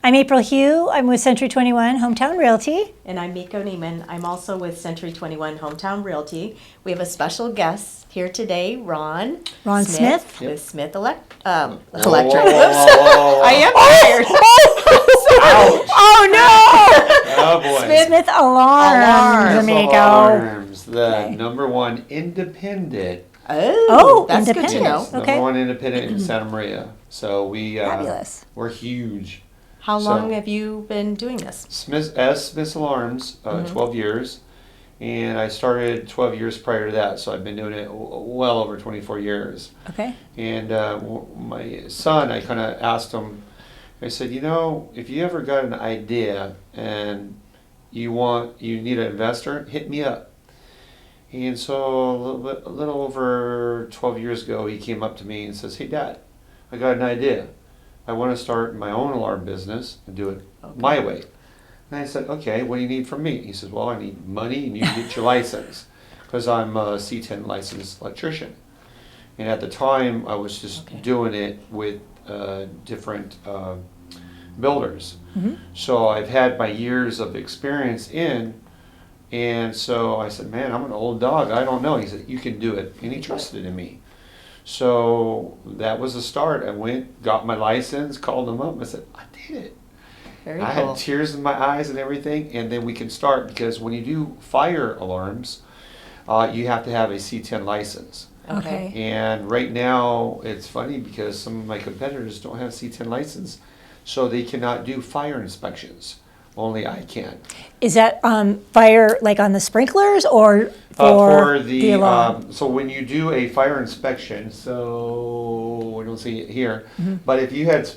I'm April Hugh. I'm with Century 21 Hometown Realty. And I'm Miko.Nehman. I'm also with Century 21 Hometown Realty. We have a special guest here today, Ron Smith. With Smith Electric. Whoa. I am tired. Oh no! Oh boy. Smith Alarms, Miko. Alarms, the Okay. #1 independent. Oh, that's good independent. to know. Yes, Okay. #1 independent in Santa Maria. So Fabulous. we're huge. How long have you been doing this? Smith's Alarms, 12 years, and I started 12 years prior to that. So I've been doing it well over 24 years. Okay. And my son, I kind of asked him. I said, if you ever got an idea and you need an investor, hit me up. And so a little over 12 years ago, he came up to me and says, "Hey, Dad, I got an idea. I want to start my own alarm business and do it my way." And I said, "Okay, what do you need from me?" He says, "Well, I need money and you get your license because I'm a C10 licensed electrician." And at the time, I was just doing it with different builders. Mm-hmm. So I've had my years of experience and so I said, "Man, I'm an old dog. I don't know." He said, "You can do it." And he trusted in me. So that was the start. I went, got my license, called him up, and I said, "I did it." Very I cool. had tears in my eyes and everything, and then we can start because when you do fire alarms, you have to have a C10 license. Okay. And right now, it's funny because some of my competitors don't have C10 license, so they cannot do fire inspections. Only I can. Is that fire like on the sprinklers or For the alarm? So when you do a fire inspection, so we don't see it here, but if you had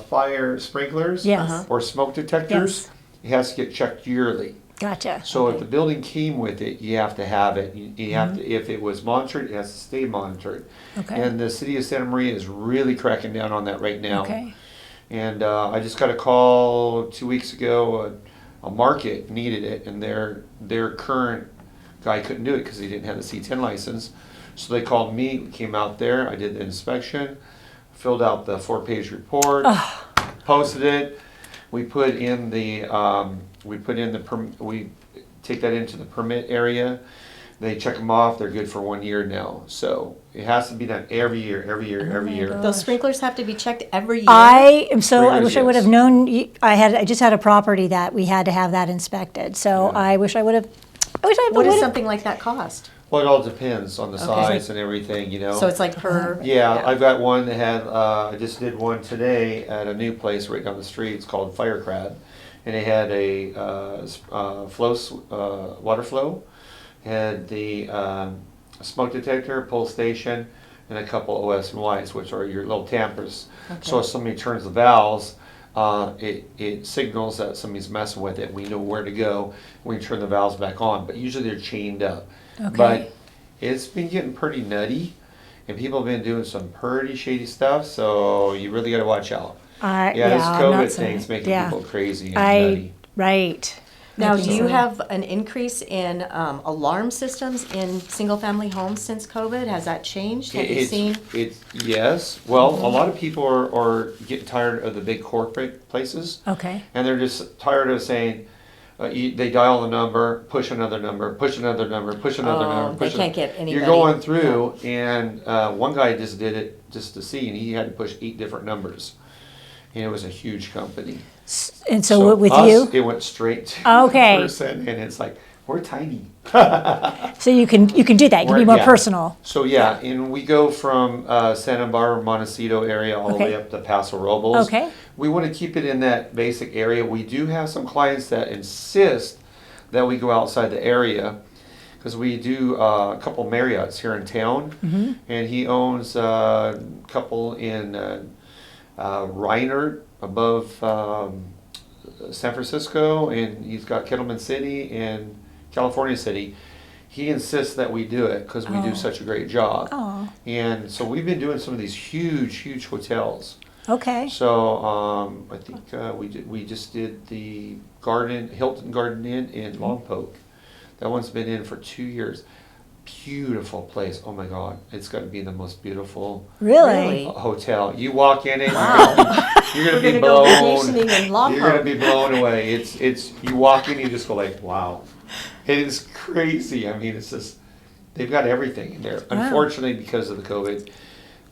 fire sprinklers Yes. or smoke detectors, it has to get checked yearly. Gotcha. So if the building came with it, you have to have it. You have to, if it was monitored, it has to stay monitored. Okay. And the city of Santa Maria is really cracking down on that right now. Okay. And I just got a call 2 weeks ago. A market needed it, and their current guy couldn't do it because he didn't have the C10 license. So they called me. We came out there. I did the inspection, filled out the 4-page report, posted it. We put in the we take that into the permit area. They check them off. They're good for 1 year now. So it has to be done every year. Those sprinklers have to be checked every year. I wish Sprinklers, I would have yes. known. I just had a property that we had to have that inspected. So Yeah. I wish I would have. What does would've- something like that cost? Well, it all depends on the Okay. size and everything, So it's like per. Yeah, I've got one that had, I just did one today at a new place right down the street. It's called Firecrad. And it had a water flow, had the smoke detector, pull station, and a couple OS and Ys, which are your little tampers. So if somebody turns the valves, it signals that somebody's messing with it. We know where to go when we turn the valves back on. But usually they're chained up. Okay. But it's been getting pretty nutty, and people have been doing some pretty shady stuff. So you really got to watch out. This I'm not COVID saying- thing's making yeah. people crazy and nutty. Right. Now, do you Absolutely. have an increase in alarm systems in single-family homes since COVID? Has that changed? Have you seen? Yes. Well, a lot of people are getting tired of the big corporate places, Okay. and they're just tired of saying, they dial the number, push another number, push another number, push another number. They Push can't get anybody. You're going through, and one guy just did it just to see, and he had to push 8 different numbers. And it was a huge company. And so with us, you, it went straight to Okay. the person, and it's like, we're tiny. so you can do that. You can be more Yeah. personal. So and we go from Santa Barbara, Montecito area all the Okay. way up to Paso Robles. Okay. We want to keep it in that basic area. We do have some clients that insist that we go outside the area because we do a couple Marriotts here in town, and he owns a couple in Reinert above San Francisco, and he's got Kettleman City and California City. He insists that we do it because we do such a great job. Oh. And so we've been doing some of these huge hotels. Okay. So I think we just did the Hilton Garden Inn in Lompoc. That one's been in for 2 years. beautiful place. Oh my God, it's got to be the most beautiful Really? hotel. You walk in it, Wow. you're gonna We're be gonna go blown. vacationing in Lompoc. You're gonna be blown away. It's you walk in, you just go like, wow, it is crazy. I mean, it's just they've got everything in there. Wow. Unfortunately, because of the COVID,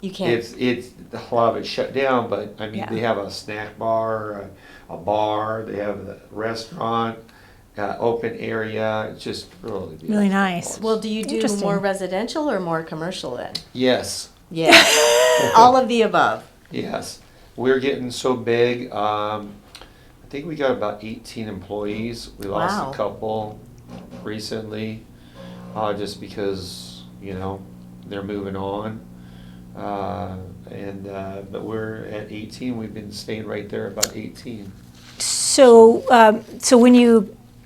You can't. it's a lot of it's shut down. But I mean, Yeah. they have a snack bar, a bar. They have the restaurant, open area. It's just really beautiful. Really nice. Well, do you do Interesting. more residential or more commercial then? Yes. Yeah. All of the above. Yes, we're getting so big. I think we got about 18 employees. We lost Wow. a couple recently, just because they're moving on. But we're at 18. We've been staying right there about 18. So,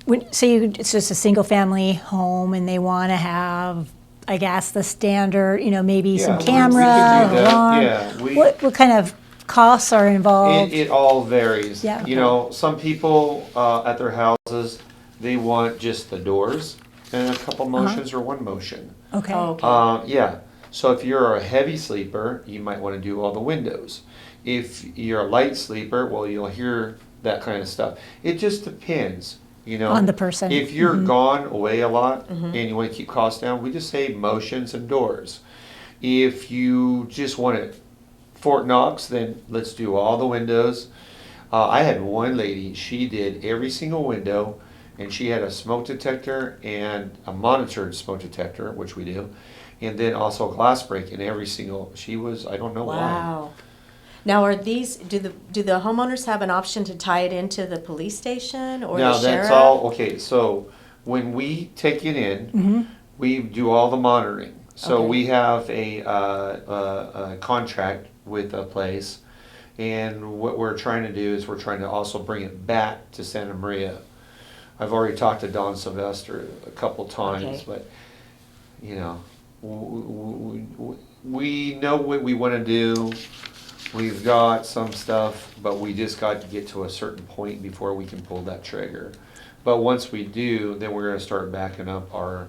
it's just a single family home and they want to have, I guess, the standard, maybe some we camera, could do that. alarm. Yeah, What kind of costs are involved? It all varies. Yeah. Some people at their houses, they want just the doors and a couple motions or one motion. Okay. Oh, okay. Yeah. So if you're a heavy sleeper, you might want to do all the windows. If you're a light sleeper, well, you'll hear that kind of stuff. It just depends, On the person. If you're gone away a lot and you want to keep costs down, we just say motions and doors. If you just want it Fort Knox, then let's do all the windows. I had one lady, she did every single window, and she had a smoke detector and a monitored smoke detector, which we do, and then also a glass break in every single. I don't know why. Wow. Now, are these? Do the homeowners have an option to tie it into the police station or Now the sheriff? that's all okay. So when we take it in, we do all the monitoring. So Okay. we have a contract with a place, and what we're trying to do is we're trying to also bring it back to Santa Maria. I've already talked to Don Sylvester a couple times, Okay. but we know what we want to do. We've got some stuff, but we just got to get to a certain point before we can pull that trigger. But once we do, then we're going to start backing up our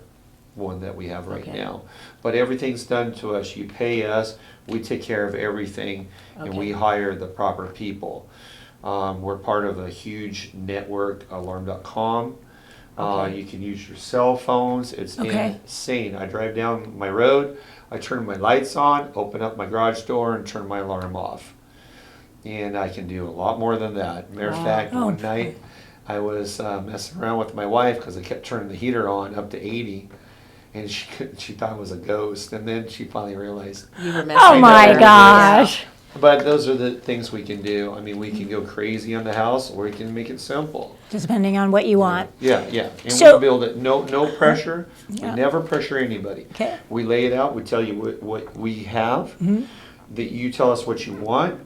one that we have right Okay. now. But everything's done to us. You pay us, we take care of everything, and we Okay. hire the proper people. We're part of a huge network, alarm.com. Okay. You can use your cell phones. It's Okay. insane. I drive down my road, I turn my lights on, open up my garage door, and turn my alarm off. And I can do a lot more than that. Matter of Wow. fact, Oh. one night I was messing around with my wife because I kept turning the heater on up to 80, and she thought it was a ghost. And then she finally realized. You were messing Oh with my her. gosh. But those are the things we can do. I mean, we can go crazy on the house, or we can make it simple. Just depending on what you want. Yeah. And So- we build it. No pressure. Yeah. We never pressure anybody. Okay. We lay it out. We tell you what we have. That you tell us what you want.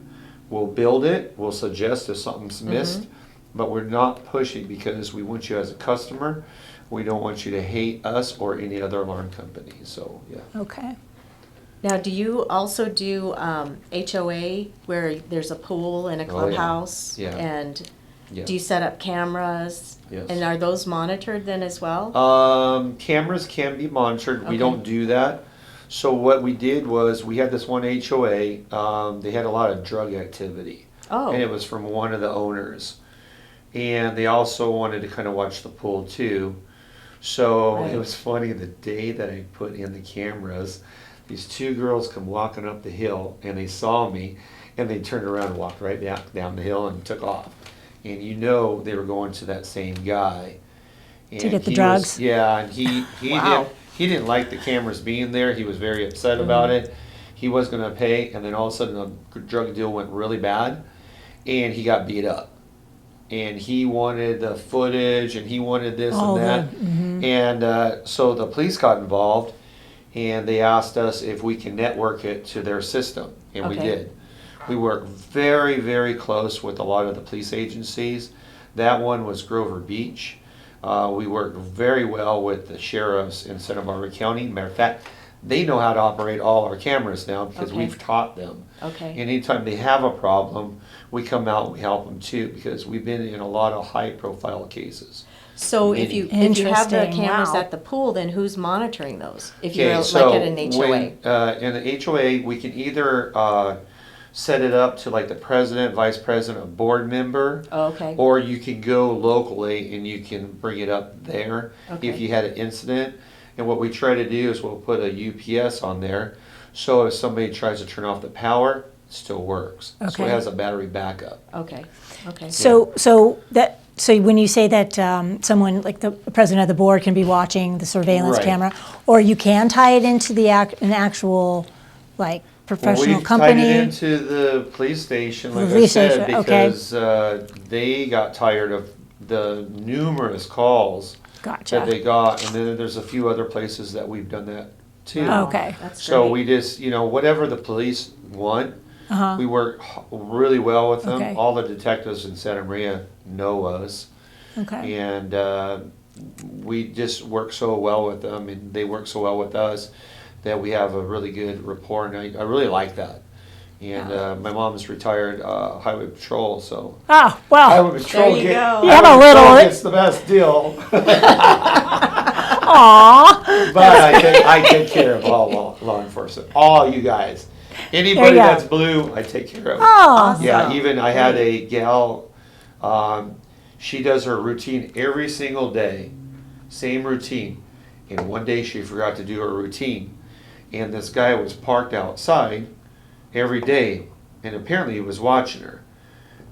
We'll build it. We'll suggest if something's missed. But we're not pushing because we want you as a customer. We don't want you to hate us or any other alarm company. So, yeah. Okay. Now, do you also do HOA where there's a pool and a Oh, yeah. clubhouse? Yeah. And Yeah. do you set up cameras? Yes. And are those monitored then as well? Cameras can be monitored. We Okay. don't do that. So what we did was we had this one HOA. They had a lot of drug activity, Oh, and it was from one of the owners. And they also wanted to kind of watch the pool too. So Right. it was funny, the day that I put in the cameras, these two girls come walking up the hill and they saw me and they turned around and walked right down the hill and took off. And they were going to that same guy. To get the he drugs? Yeah, and he Wow. he didn't like the cameras being there. He was very upset about it. He was going to pay, and then all of a sudden the drug deal went really bad, and he got beat up. And he wanted the footage, and he wanted this All and that. And so the police got involved, and they asked us if we can network it to their system, and we Okay. did. We work very, very close with a lot of the police agencies. That one was Grover Beach. We work very well with the sheriffs in Santa Barbara County. Matter of fact, they know how to operate all our cameras now because Okay. we've taught them. okay. And anytime they have a problem, we come out and we help them too because we've been in a lot of high-profile cases. So if you have the Interesting, cameras wow. at the pool, then who's monitoring those? If you're Okay, like so at an HOA? when, in the HOA, we can either set it up to like the president, vice president, a board member, Oh, okay. or you can go locally and you can bring it up there Okay. if you had an incident. And what we try to do is we'll put a UPS on there, so if somebody tries to turn off the power, it still works. So Okay. it has a battery backup. Okay, okay. So when you say that someone, like the president of the board, can be watching the surveillance Right. camera, or you can tie it into an actual, like, professional We've company? tied it into the police station, like I Police said, station, okay. because they got tired of the numerous calls that Gotcha. they got, and then there's a few other places that we've done that too. Wow, Okay. That's So great. we just, whatever the police want, Uh-huh. we work really well with them. Okay. All the detectives in Santa Maria know us, Okay. and we just work so well with them, and they work so well with us that we have a really good rapport, and I really like that. And my mom's retired highway patrol, so Oh, well, highway patrol you go. You have a little- gets the best deal. aw. But I take care of all law enforcement, all you guys. Anybody go. that's blue, I take care of. Oh, Yeah, Awesome. even I had a gal, she does her routine every single day, same routine. And one day she forgot to do her routine. And this guy was parked outside every day, and apparently he was watching her.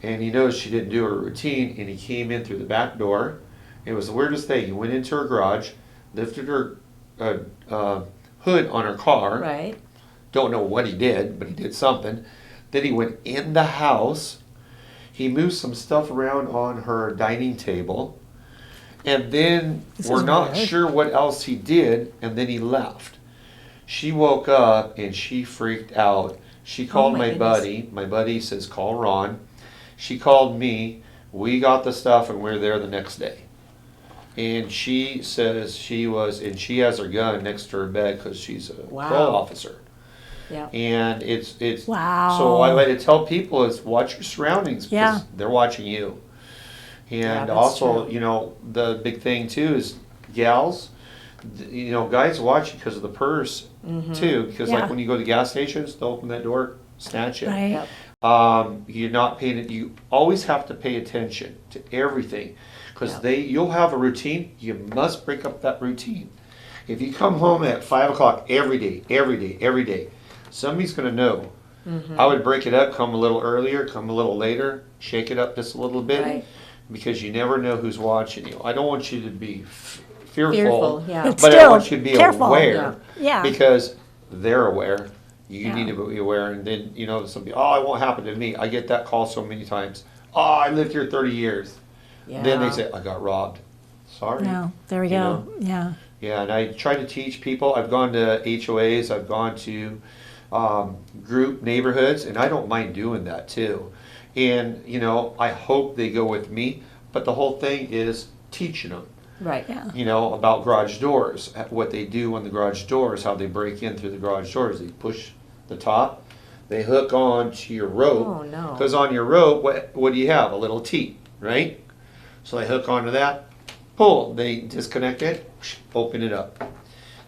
And he noticed she didn't do her routine, and he came in through the back door. It was the weirdest thing. He went into her garage, lifted her hood on her car. Right. Don't know what he did, but he did something. Then he went in the house. He moved some stuff around on her dining table. And then This we're is not weird. sure what else he did, and then he left. She woke up and she freaked out. She called my my goodness. buddy. My buddy says, call Ron. She called me. We got the stuff and we were there the next day. And she says she has her gun next to her bed because she's a Wow. parole officer. Yeah. And it's Wow. So what I like to tell people is watch your surroundings because Yeah. they're watching you. Yeah, And that's also, true. the big thing too is gals, guys watch because of the purse too. Because Yeah. like when you go to gas stations, they'll open that door, snatch it. Right. Yep. You're not paying it. You always have to pay attention to everything because Yeah. you'll have a routine. You must break up that routine. If you come home at 5 o'clock every day, somebody's going to know. I would break it up, come a little earlier, come a little later, shake it up just a little bit Right. because you never know who's watching you. I don't want you to be fearful, Fearful, yeah. But but I still, want you to be careful. aware Yeah. because they're aware. You Yeah. need to be aware, and then somebody, oh, it won't happen to me. I get that call so many times. Oh, I lived here 30 years. Yeah. Then they say, I got robbed. Sorry. No, there we You go. know? Yeah. Yeah, and I try to teach people. I've gone to HOAs, I've gone to group neighborhoods, and I don't mind doing that too. And, I hope they go with me, but the whole thing is teaching them. Right. Yeah. About garage doors, what they do on the garage doors, how they break in through the garage doors. They push the top, they hook on to your rope. Oh, no. Because on your rope, what do you have? A little T, right? So they hook onto that, pull, they disconnect it, open it up.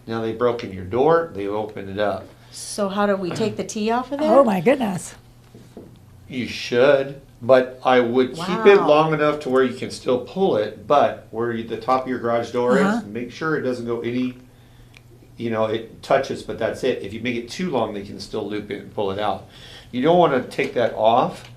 Now they broke in your door, they open it up. So how do we take the T off of there? Oh, my goodness. You should, but I would keep it Wow. long enough to where you can still pull it, but where the top of your garage door Uh-huh. is, make sure it doesn't go any, it touches, but that's it. If you make it too long, they can still loop it and pull it out. You don't want to take that off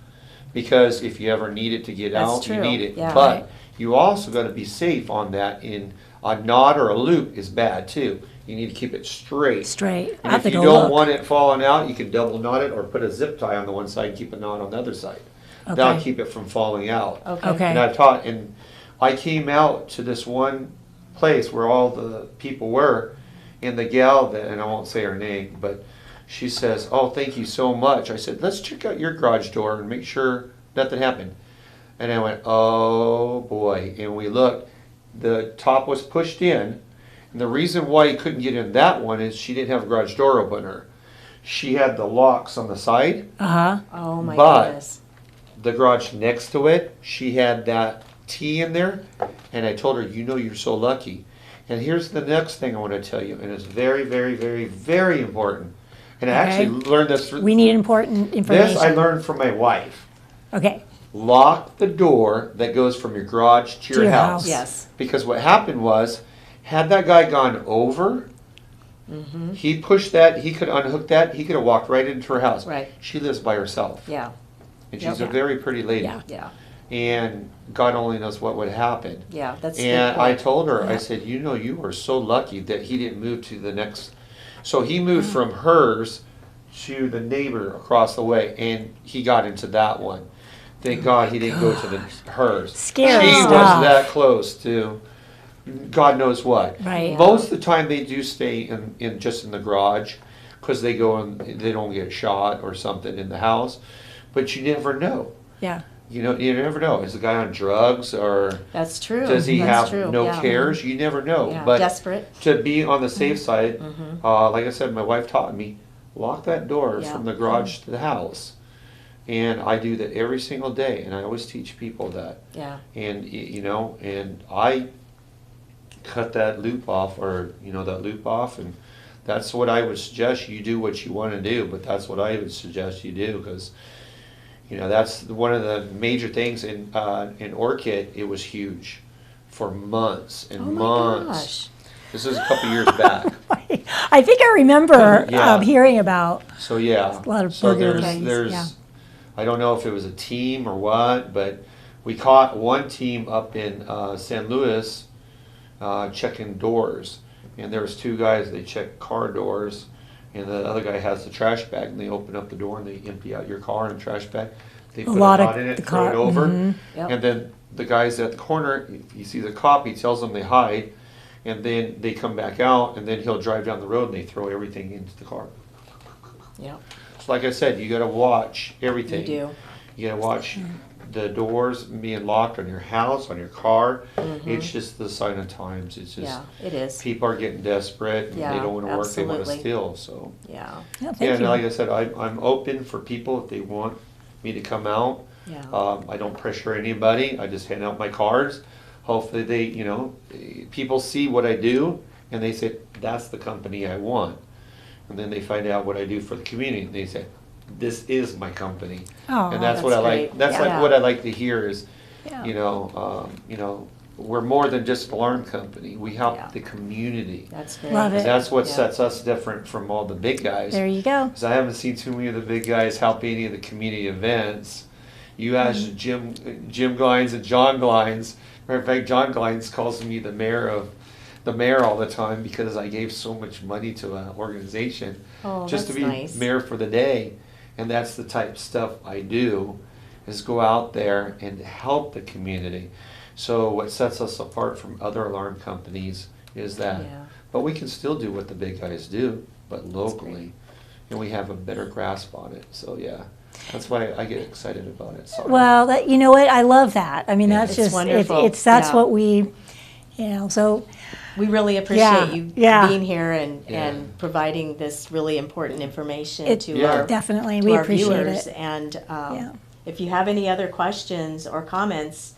because if you ever need it to get That's out, true, you need it. yeah. But Right. you also got to be safe on that. In a knot or a loop is bad too. You need to keep it straight. Straight. I And have if to you go don't look. want it falling out, you can double knot it or put a zip tie on the one side and keep a knot on the other side. That'll Okay. keep it from falling out. Okay. Okay. And I've taught, and I came out to this one place where all the people were, and the gal that, and I won't say her name, but she says, "Oh, thank you so much." I said, "Let's check out your garage door and make sure nothing happened." And I went, "Oh boy!" And we looked. The top was pushed in, and the reason why you couldn't get in that one is she didn't have a garage door opener. She had the locks on the side. Uh-huh. Oh my But- goodness. The garage next to it, she had that T in there, And I told her, you're so lucky. And here's the next thing I want to tell you, and it's very, very, very, very important. And I actually learned this. We need important information. This I learned from my wife. Okay. Lock the door that goes from your garage to your house. Yes. Because what happened was, had that guy gone over, he pushed that, he could unhook that, he could have walked right into her house. Right. She lives by herself. Yeah. And she's Yep. a very pretty lady. Yeah. Yeah. And God only knows what would happen. Yeah. That's a good And I point. told her, I Yeah. said, you are so lucky that he didn't move to the next. So he moved from hers to the neighbor across the way, and he got into that one. Thank God he didn't go to hers. Scary She was stuff. that close to God knows what. Right. Most of the time they do stay in just in the garage because they go and they don't get shot or something in the house. But you never know. Yeah. You never know. Is the guy on drugs or That's true. does he That's have true. no Yeah. cares? You never know. Yeah. But Desperate. to be on the safe side, like I said, my wife taught me, lock that door Yeah. from the garage to the house. And I do that every single day, and I always teach people that. Yeah. And and I cut that loop off, and that's what I would suggest. You do what you want to do, but that's what I would suggest you do, because that's one of the major things in Orchid. It was huge for months and Oh my months. gosh. This is a couple years back. I think I remember Yeah. hearing about. So yeah, A lot of so booger there's gangs, there's yeah. I don't know if it was a team or what, but we caught one team up in San Luis checking doors, and there was two guys. They checked car doors, and the other guy has the trash bag, and they open up the door and they empty out your car in the trash bag. They put a lot of knot in the it, throw car- it over, Yep. and then the guys at the corner, if he sees a cop, he tells them they hide, and then they come back out, and then he'll drive down the road and they throw everything into the car. Yeah. So like I said, you gotta watch everything. You do. You gotta watch the doors being locked on your house, on your car. It's just the sign of times. It's just Yeah. It is. people are getting desperate and Yeah, they don't wanna work, they wanna absolutely. steal, so. Yeah. Yeah, thank Yeah, and you. like I said, I'm open for people if they want me to come out. Yeah. I don't pressure anybody, I just hand out my cards. Hopefully they, people see what I do and they say, that's the company I want. And then they find out what I do for the community and they say, this is my company. Oh, And that's what I that's like, great. that's Yeah. like what I like to hear is, Yeah. we're more than just an alarm company, we help Yeah. the community. That's great. Love it. 'Cause that's what Yeah. sets us different from all the big guys. There you go. Because I haven't seen too many of the big guys help any of the community events. You ask Mm-hmm. Jim Glines and John Glines. Matter of fact, John Glines calls me the mayor all the time because I gave so much money to an organization Oh, just to that's be nice. mayor for the day. And that's the type of stuff I do, is go out there and help the community. So what sets us apart from other alarm companies is that. Yeah. But we can still do what the big guys do, but locally. And we have a better grasp on it. So yeah, that's why I get excited about it. Sorry. Well, you know what? I love that. I mean, that's It's just wonderful. it's that's Yeah. what we, so We really appreciate Yeah, you yeah. being here and Yeah. providing this really important information It- to Yeah. our definitely to we our appreciate viewers. it. And Yeah. if you have any other questions or comments,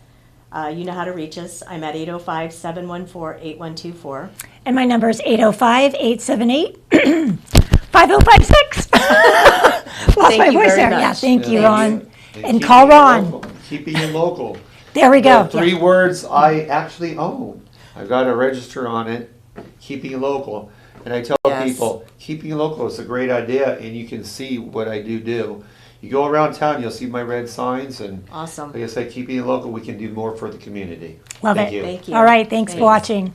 you know how to reach us. I'm at 805-714-8124. And my number is 805-878-5056. Lost Thank my you voice very there. much. Yeah, thank you, Yeah. Ron. And keep call being Ron. local. Keep being local. There we go. The three words I actually own. I've got a register on it, keeping local. And I tell Yes. people, keeping local is a great idea, and you can see what I do. You go around town, you'll see my red signs, and Awesome. like I said, keeping it local, we can do more for the community. Love Thank it. you. Thank you. All right, thanks for Thanks. watching.